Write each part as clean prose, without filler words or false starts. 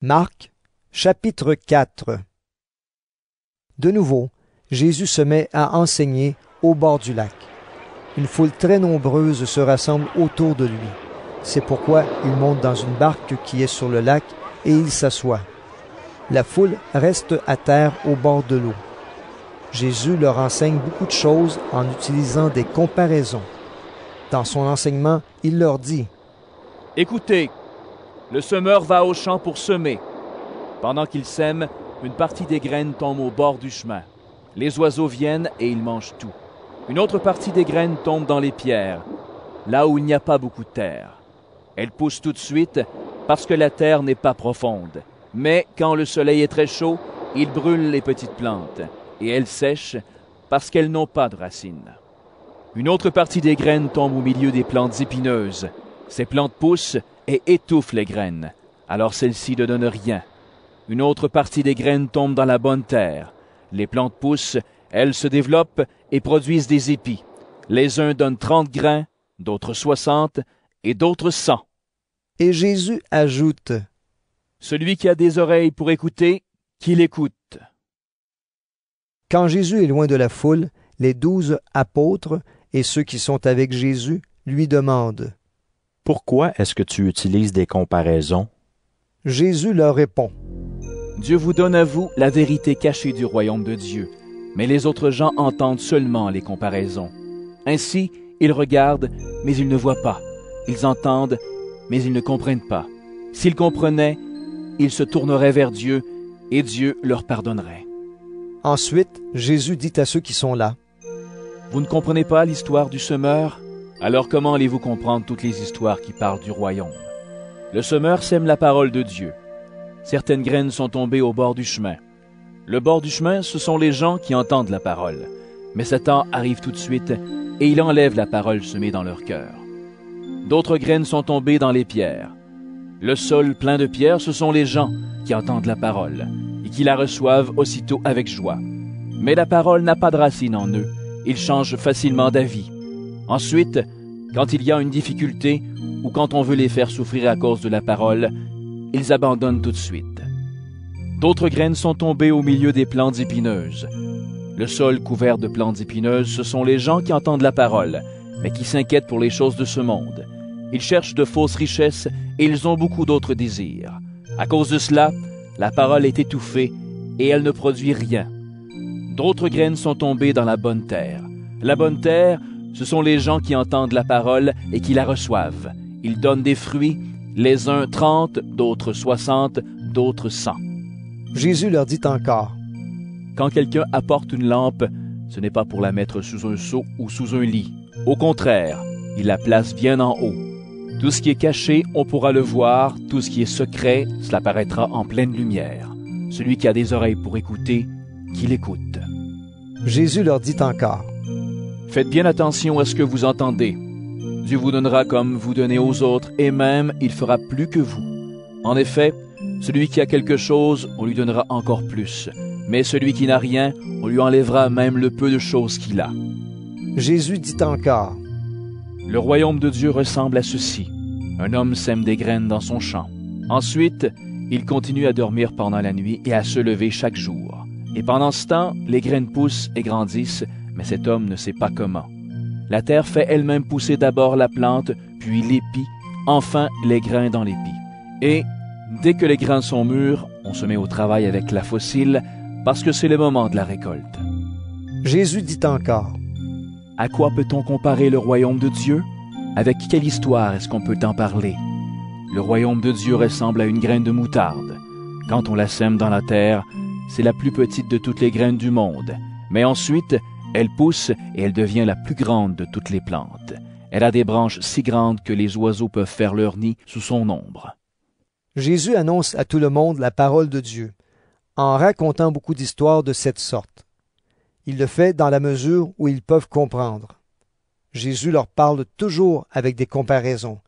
Marc, chapitre 4. De nouveau, Jésus se met à enseigner au bord du lac. Une foule très nombreuse se rassemble autour de lui. C'est pourquoi il monte dans une barque qui est sur le lac et il s'assoit. La foule reste à terre au bord de l'eau. Jésus leur enseigne beaucoup de choses en utilisant des comparaisons. Dans son enseignement, il leur dit : « Écoutez, le semeur va au champ pour semer. Pendant qu'il sème, une partie des graines tombe au bord du chemin. Les oiseaux viennent et ils mangent tout. Une autre partie des graines tombe dans les pierres, là où il n'y a pas beaucoup de terre. Elles poussent tout de suite parce que la terre n'est pas profonde. Mais quand le soleil est très chaud, il brûle les petites plantes et elles sèchent parce qu'elles n'ont pas de racines. Une autre partie des graines tombe au milieu des plantes épineuses. Ces plantes poussent et étouffent les graines, alors celles-ci ne donnent rien. Une autre partie des graines tombe dans la bonne terre. Les plantes poussent, elles se développent et produisent des épis. Les uns donnent 30 grains, d'autres 60 et d'autres 100. Et Jésus ajoute : Celui qui a des oreilles pour écouter, qu'il écoute. Quand Jésus est loin de la foule, les 12 apôtres et ceux qui sont avec Jésus lui demandent : Pourquoi est-ce que tu utilises des comparaisons? Jésus leur répond : Dieu vous donne à vous la vérité cachée du royaume de Dieu, mais les autres gens entendent seulement les comparaisons. Ainsi, ils regardent, mais ils ne voient pas. Ils entendent, mais ils ne comprennent pas. S'ils comprenaient, ils se tourneraient vers Dieu, et Dieu leur pardonnerait. Ensuite, Jésus dit à ceux qui sont là : Vous ne comprenez pas l'histoire du semeur? Alors comment allez-vous comprendre toutes les histoires qui parlent du royaume? Le semeur sème la parole de Dieu. Certaines graines sont tombées au bord du chemin. Le bord du chemin, ce sont les gens qui entendent la parole. Mais Satan arrive tout de suite et il enlève la parole semée dans leur cœur. D'autres graines sont tombées dans les pierres. Le sol plein de pierres, ce sont les gens qui entendent la parole et qui la reçoivent aussitôt avec joie. Mais la parole n'a pas de racine en eux. Ils changent facilement d'avis. Ensuite, quand il y a une difficulté ou quand on veut les faire souffrir à cause de la parole, ils abandonnent tout de suite. D'autres graines sont tombées au milieu des plantes épineuses. Le sol couvert de plantes épineuses, ce sont les gens qui entendent la parole, mais qui s'inquiètent pour les choses de ce monde. Ils cherchent de fausses richesses et ils ont beaucoup d'autres désirs. À cause de cela, la parole est étouffée et elle ne produit rien. D'autres graines sont tombées dans la bonne terre. La bonne terre, ce sont les gens qui entendent la parole et qui la reçoivent. Ils donnent des fruits, les uns 30, d'autres 60, d'autres 100. Jésus leur dit encore : Quand quelqu'un apporte une lampe, ce n'est pas pour la mettre sous un seau ou sous un lit. Au contraire, il la place bien en haut. Tout ce qui est caché, on pourra le voir. Tout ce qui est secret, cela paraîtra en pleine lumière. Celui qui a des oreilles pour écouter, qu'il écoute. Jésus leur dit encore : Faites bien attention à ce que vous entendez. Dieu vous donnera comme vous donnez aux autres, et même il fera plus que vous. En effet, celui qui a quelque chose, on lui donnera encore plus. Mais celui qui n'a rien, on lui enlèvera même le peu de choses qu'il a. Jésus dit encore : Le royaume de Dieu ressemble à ceci. Un homme sème des graines dans son champ. Ensuite, il continue à dormir pendant la nuit et à se lever chaque jour. Et pendant ce temps, les graines poussent et grandissent, mais cet homme ne sait pas comment. La terre fait elle-même pousser d'abord la plante, puis l'épi, enfin les grains dans l'épi. Et, dès que les grains sont mûrs, on se met au travail avec la faucille, parce que c'est le moment de la récolte. Jésus dit encore : À quoi peut-on comparer le royaume de Dieu? Avec quelle histoire est-ce qu'on peut en parler? Le royaume de Dieu ressemble à une graine de moutarde. Quand on la sème dans la terre, c'est la plus petite de toutes les graines du monde. Mais ensuite, elle pousse et elle devient la plus grande de toutes les plantes. Elle a des branches si grandes que les oiseaux peuvent faire leur nid sous son ombre. Jésus annonce à tout le monde la parole de Dieu, en racontant beaucoup d'histoires de cette sorte. Il le fait dans la mesure où ils peuvent comprendre. Jésus leur parle toujours avec des comparaisons.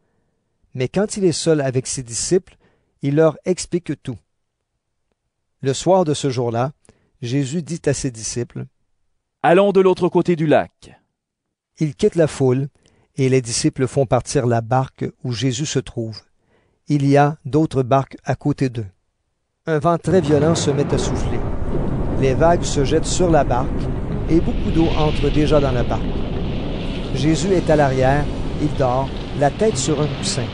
Mais quand il est seul avec ses disciples, il leur explique tout. Le soir de ce jour-là, Jésus dit à ses disciples : Allons de l'autre côté du lac. Il quitte la foule et les disciples font partir la barque où Jésus se trouve. Il y a d'autres barques à côté d'eux. Un vent très violent se met à souffler. Les vagues se jettent sur la barque et beaucoup d'eau entre déjà dans la barque. Jésus est à l'arrière, il dort, la tête sur un coussin.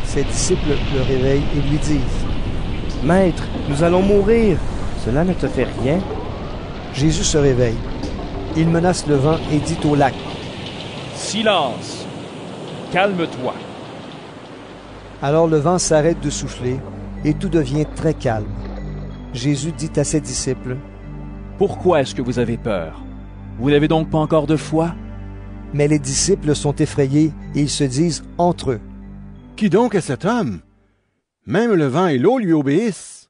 Ses disciples le réveillent et lui disent: « Maître, nous allons mourir. Cela ne te fait rien? » Jésus se réveille. Il menace le vent et dit au lac: « Silence! Calme-toi! » Alors le vent s'arrête de souffler et tout devient très calme. Jésus dit à ses disciples: « Pourquoi est-ce que vous avez peur? Vous n'avez donc pas encore de foi? » Mais les disciples sont effrayés et ils se disent entre eux: « Qui donc est cet homme? Même le vent et l'eau lui obéissent. »